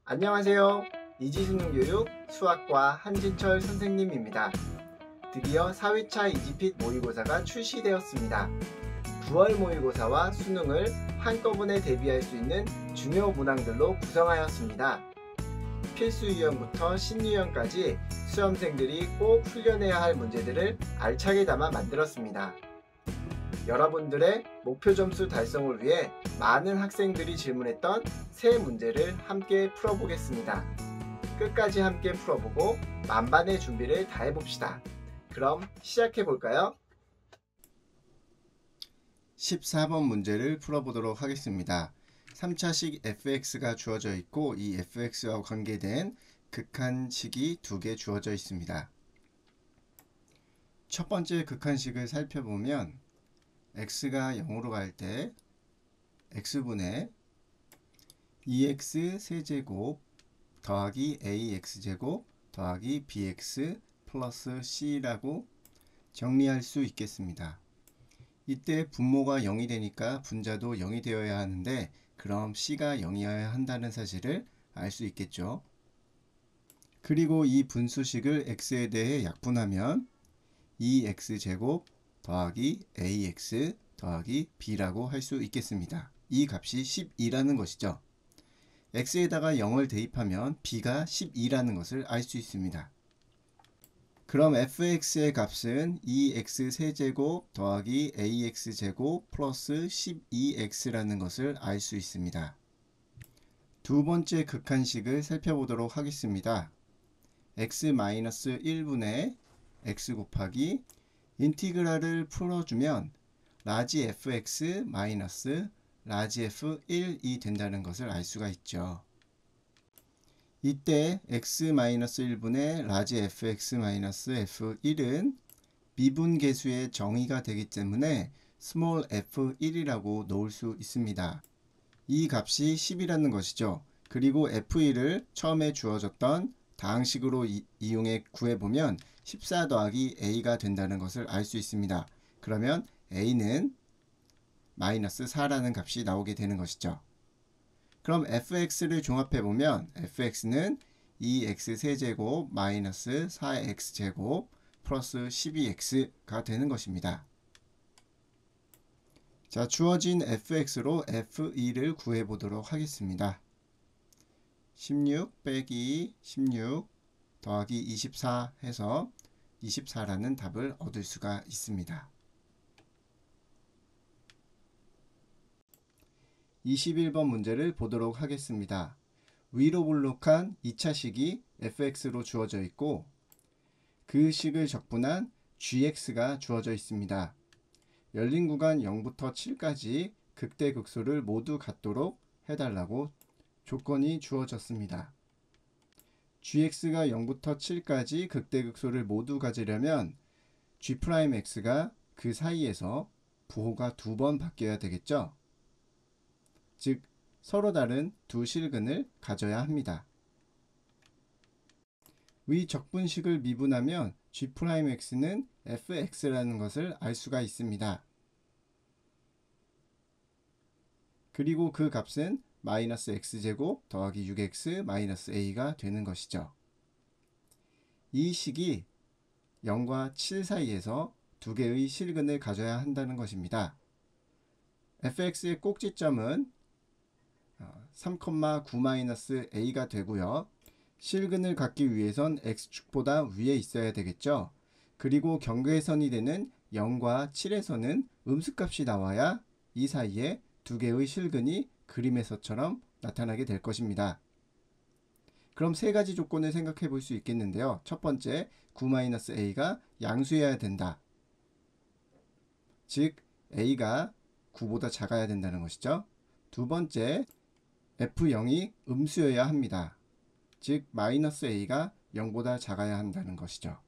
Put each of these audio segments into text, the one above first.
안녕하세요. 이지수능교육 수학과 한진철 선생님입니다. 드디어 4회차 이지핏 모의고사가 출시되었습니다. 9월 모의고사와 수능을 한꺼번에 대비할 수 있는 중요 문항들로 구성하였습니다. 필수 유형부터 신유형까지 수험생들이 꼭 풀려내야 할 문제들을 알차게 담아 만들었습니다. 여러분들의 목표 점수 달성을 위해 많은 학생들이 질문했던 세 문제를 함께 풀어보겠습니다. 끝까지 함께 풀어보고 만반의 준비를 다 해봅시다. 그럼 시작해볼까요? 14번 문제를 풀어보도록 하겠습니다. 3차식 fx가 주어져 있고 이 fx와 관계된 극한식이 두 개 주어져 있습니다. 첫 번째 극한식을 살펴보면 x가 0으로 갈 때 x분의 2x 세제곱 더하기 ax제곱 더하기 bx 플러스 c라고 정리할 수 있겠습니다. 이때 분모가 0이 되니까 분자도 0이 되어야 하는데 그럼 c가 0이어야 한다는 사실을 알 수 있겠죠. 그리고 이 분수식을 x에 대해 약분하면 2x제곱 더하기 ax 더하기 b라고 할 수 있겠습니다. 이 값이 12라는 것이죠. x에다가 0을 대입하면 b가 12라는 것을 알 수 있습니다. 그럼 fx의 값은 2x 세제곱 더하기 ax제곱 플러스 12x라는 것을 알 수 있습니다. 두 번째 극한식을 살펴보도록 하겠습니다. x-1분의 x 곱하기 인티그랄을 풀어주면 라지 fx 마이너스 라지 f1이 된다는 것을 알 수가 있죠. 이때 x-1분의 라지 fx-f1은 미분계수의 정의가 되기 때문에 스몰 f1이라고 놓을 수 있습니다. 이 값이 10이라는 것이죠. 그리고 f1을 처음에 주어졌던 다항식으로 이용해 구해보면 14 더하기 a가 된다는 것을 알 수 있습니다. 그러면 a는 마이너스 4라는 값이 나오게 되는 것이죠. 그럼 fx를 종합해보면 fx는 2x 세제곱 마이너스 4x제곱 플러스 12x가 되는 것입니다. 자, 주어진 fx로 f2를 구해보도록 하겠습니다. 16 빼기 16 더하기 24 해서 24라는 답을 얻을 수가 있습니다. 21번 문제를 보도록 하겠습니다. 위로 볼록한 2차식이 fx로 주어져 있고 그 식을 적분한 gx가 주어져 있습니다. 열린 구간 0부터 7까지 극대극소를 모두 갖도록 해달라고 조건이 주어졌습니다. gx가 0부터 7까지 극대극소를 모두 가지려면 g'x가 그 사이에서 부호가 두 번 바뀌어야 되겠죠. 즉 서로 다른 두 실근을 가져야 합니다. 위 적분식을 미분하면 g'x는 fx라는 것을 알 수가 있습니다. 그리고 그 값은 마이너스 x제곱 더하기 6x 마이너스 a가 되는 것이죠. 이 식이 0과 7 사이에서 두 개의 실근을 가져야 한다는 것입니다. fx의 꼭지점은 3,9-a가 되고요. 실근을 갖기 위해선 x축보다 위에 있어야 되겠죠. 그리고 경계선이 되는 0과 7에서는 음수값이 나와야 이 사이에 두 개의 실근이 그림에서처럼 나타나게 될 것입니다. 그럼 세 가지 조건을 생각해 볼 수 있겠는데요. 첫 번째, 9-a가 양수여야 된다. 즉 a가 9보다 작아야 된다는 것이죠. 두 번째, f0이 음수여야 합니다. 즉 마이너스 a가 0보다 작아야 한다는 것이죠.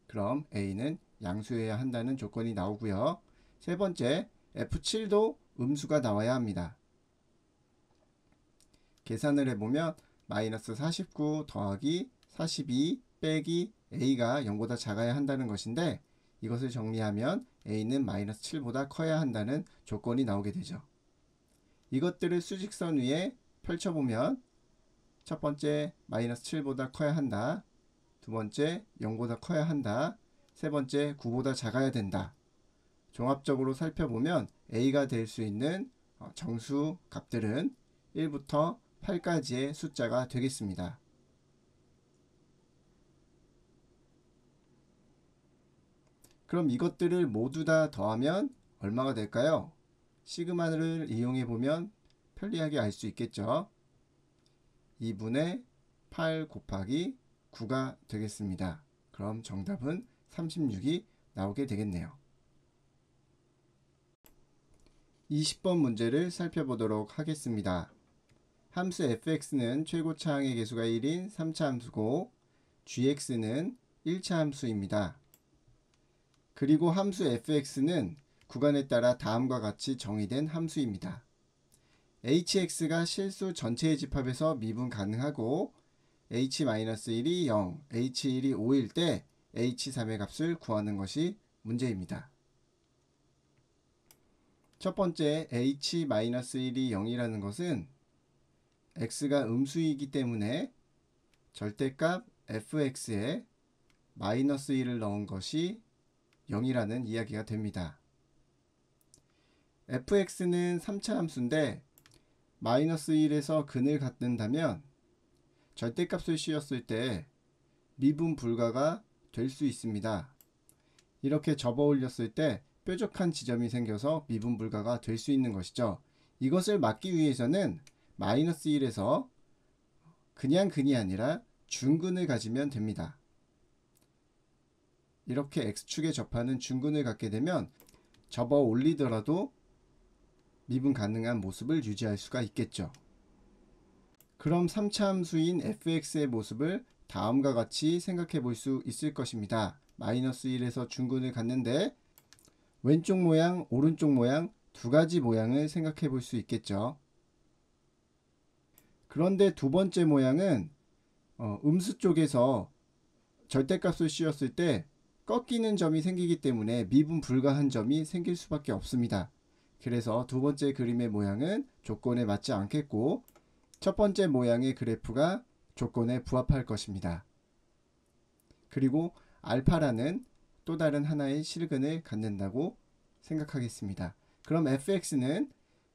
그럼 a는 양수여야 한다는 조건이 나오고요. 세 번째, f7도 음수가 나와야 합니다. 계산을 해보면 마이너스 49 더하기 42 빼기 a가 0보다 작아야 한다는 것인데 이것을 정리하면 a는 마이너스 7보다 커야 한다는 조건이 나오게 되죠. 이것들을 수직선 위에 펼쳐보면 첫 번째 마이너스 7보다 커야 한다. 두 번째 0보다 커야 한다. 세 번째 9보다 작아야 된다. 종합적으로 살펴보면 A가 될 수 있는 정수 값들은 1부터 8까지의 숫자가 되겠습니다. 그럼 이것들을 모두 다 더하면 얼마가 될까요? 시그마를 이용해 보면 편리하게 알 수 있겠죠. 2분의 8 곱하기 9가 되겠습니다. 그럼 정답은 36이 나오게 되겠네요. 20번 문제를 살펴보도록 하겠습니다. 함수 fx는 최고차항의 개수가 1인 3차 함수고 gx는 1차 함수입니다. 그리고 함수 fx는 구간에 따라 다음과 같이 정의된 함수입니다. hx가 실수 전체의 집합에서 미분 가능하고 h-1이 0, h1이 5일 때 h3의 값을 구하는 것이 문제입니다. 첫 번째 h-1이 0이라는 것은 x가 음수이기 때문에 절대값 fx에 마이너스 1을 넣은 것이 0이라는 이야기가 됩니다. fx는 3차 함수인데 마이너스 1에서 근을 갖는다면 절대값을 씌웠을 때 미분 불가가 될 수 있습니다. 이렇게 접어 올렸을 때 뾰족한 지점이 생겨서 미분 불가가 될 수 있는 것이죠. 이것을 막기 위해서는 마이너스 1에서 그냥 근이 아니라 중근을 가지면 됩니다. 이렇게 x축에 접하는 중근을 갖게 되면 접어 올리더라도 미분 가능한 모습을 유지할 수가 있겠죠. 그럼 3차 함수인 fx의 모습을 다음과 같이 생각해 볼 수 있을 것입니다. 마이너스 1에서 중근을 갖는데 왼쪽 모양, 오른쪽 모양 두 가지 모양을 생각해 볼 수 있겠죠. 그런데 두 번째 모양은 음수 쪽에서 절대값을 씌웠을 때 꺾이는 점이 생기기 때문에 미분 불가한 점이 생길 수밖에 없습니다. 그래서 두 번째 그림의 모양은 조건에 맞지 않겠고 첫 번째 모양의 그래프가 조건에 부합할 것입니다. 그리고 알파라는 또 다른 하나의 실근을 갖는다고 생각하겠습니다. 그럼 fx는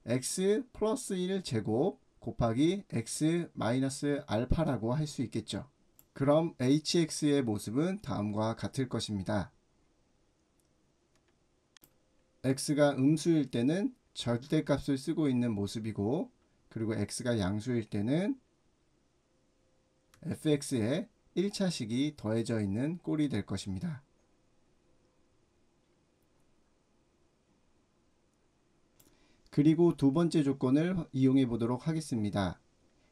x 플러스 1 제곱 곱하기 x 마이너스 알파라고 할 수 있겠죠. 그럼 hx의 모습은 다음과 같을 것입니다. x가 음수일 때는 절대값을 쓰고 있는 모습이고 그리고 x가 양수일 때는 fx에 1차식이 더해져 있는 꼴이 될 것입니다. 그리고 두 번째 조건을 이용해 보도록 하겠습니다.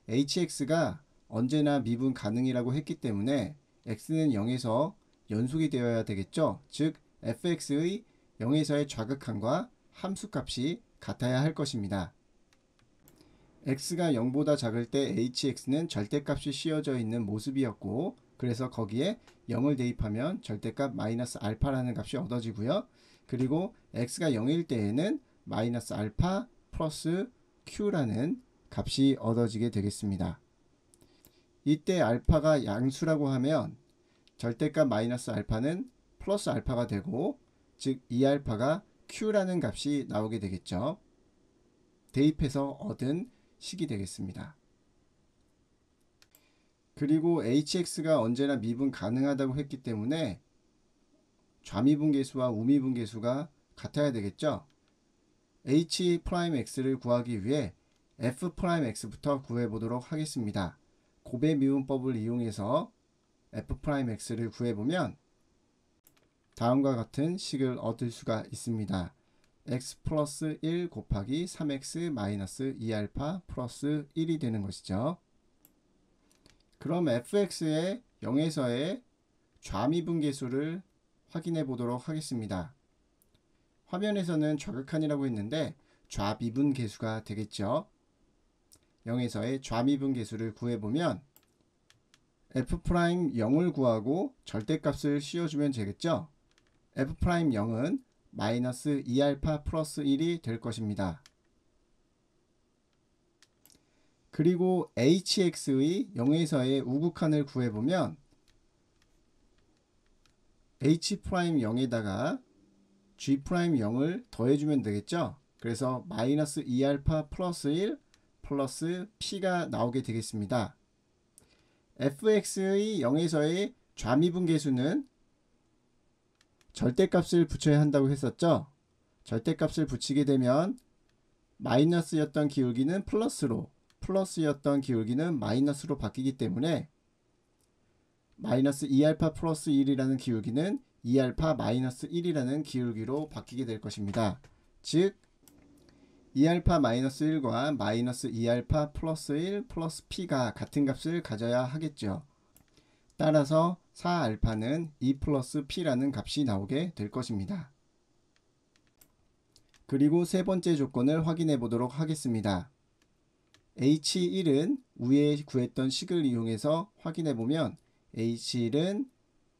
hx가 언제나 미분 가능이라고 했기 때문에 x는 0에서 연속이 되어야 되겠죠. 즉 fx의 0에서의 좌극한과 함수값이 같아야 할 것입니다. x가 0보다 작을 때 hx는 절대값이 씌워져 있는 모습이었고 그래서 거기에 0을 대입하면 절대값 마이너스 알파라는 값이 얻어지고요. 그리고 x가 0일 때에는 마이너스 알파 플러스 q라는 값이 얻어지게 되겠습니다. 이때 알파가 양수라고 하면 절대값 마이너스 알파는 플러스 알파가 되고 즉 2알파가 q라는 값이 나오게 되겠죠. 대입해서 얻은 식이 되겠습니다. 그리고 hx가 언제나 미분 가능하다고 했기 때문에 좌미분계수와 우미분계수가 같아야 되겠죠. h'x를 구하기 위해 f'x부터 구해보도록 하겠습니다. 곱의 미분법을 이용해서 f'x를 구해보면 다음과 같은 식을 얻을 수가 있습니다. x 플러스 1 곱하기 3x 마이너스 2알파 플러스 1이 되는 것이죠. 그럼 fx의 0에서의 좌미분계수를 확인해 보도록 하겠습니다. 화면에서는 좌극한이라고 했는데 좌미분계수가 되겠죠. 0에서의 좌미분계수를 구해보면 f'0을 구하고 절대값을 씌워주면 되겠죠. f'0은 마이너스 2알파 플러스 1이 될 것입니다. 그리고 hx의 0에서의 우극한을 구해보면 h'0에다가 g'0을 더해주면 되겠죠. 그래서 마이너스 2알파 플러스 1 플러스 p가 나오게 되겠습니다. fx의 0에서의 좌미분계수는 절대값을 붙여야 한다고 했었죠. 절대값을 붙이게 되면 마이너스였던 기울기는 플러스로, 플러스였던 기울기는 마이너스로 바뀌기 때문에 마이너스 2알파 플러스 1이라는 기울기는 2알파 마이너스 1이라는 기울기로 바뀌게 될 것입니다. 즉 2알파 마이너스 1과 마이너스 2알파 플러스 1 플러스 p가 같은 값을 가져야 하겠죠. 따라서 4알파는 2 플러스 p라는 값이 나오게 될 것입니다. 그리고 세 번째 조건을 확인해 보도록 하겠습니다. H1은 위에 구했던 식을 이용해서 확인해 보면 H1은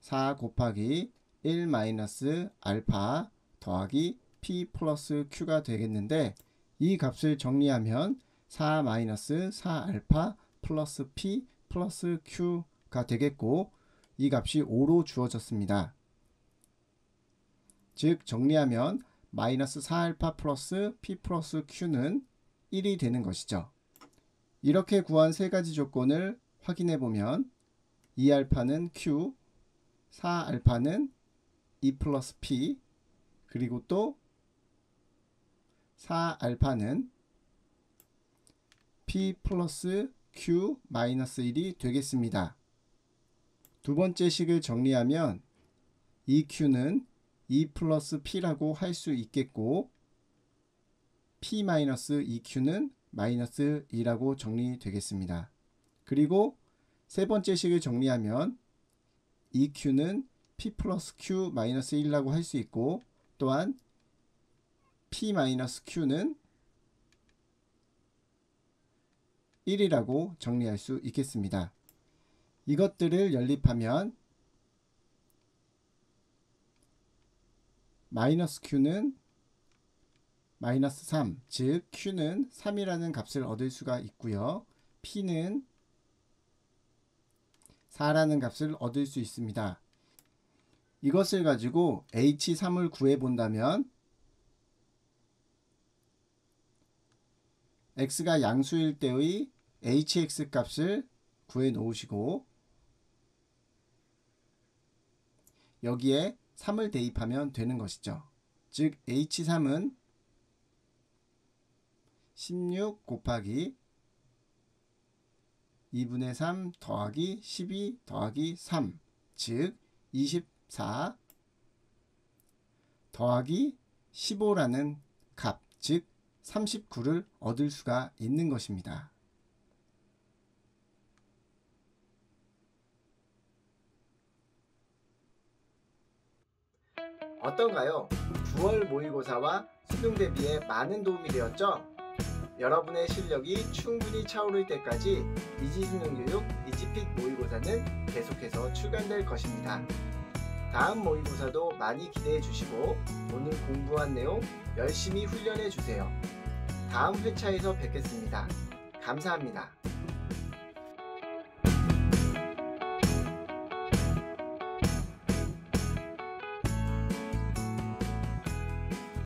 4 곱하기 1 마이너스 알파 더하기 p 플러스 q가 되겠는데 이 값을 정리하면 4 마이너스 4알파 플러스 p 플러스 q가 되겠고 이 값이 5로 주어졌습니다. 즉 정리하면 마이너스 4알파 플러스 p 플러스 q는 1이 되는 것이죠. 이렇게 구한 세 가지 조건을 확인해 보면 2알파는 q, 4알파는 2 플러스 p, 그리고 또 4알파는 p 플러스 q 마이너스 1이 되겠습니다. 두 번째 식을 정리하면 이 q는 2 플러스 p라고 할 수 있겠고 p 마이너스 2q는 마이너스 2라고 정리되겠습니다. 그리고 세 번째 식을 정리하면 이 q는 p 플러스 q 마이너스 1이라고 할 수 있고 또한 p 마이너스 q는 1이라고 정리할 수 있겠습니다. 이것들을 연립하면 마이너스 q는 마이너스 3, 즉 q는 3이라는 값을 얻을 수가 있고요. p는 4라는 값을 얻을 수 있습니다. 이것을 가지고 h3을 구해 본다면 x가 양수일 때의 hx 값을 구해 놓으시고 여기에 3을 대입하면 되는 것이죠. 즉 h3은 16 곱하기 2분의 3 더하기 12 더하기 3 즉 24 더하기 15라는 값, 즉 39를 얻을 수가 있는 것입니다. 어떤가요? 9월 모의고사와 수능 대비에 많은 도움이 되었죠? 여러분의 실력이 충분히 차오를 때까지 이지수능교육 이지핏 모의고사는 계속해서 출간될 것입니다. 다음 모의고사도 많이 기대해 주시고 오늘 공부한 내용 열심히 훈련해 주세요. 다음 회차에서 뵙겠습니다. 감사합니다.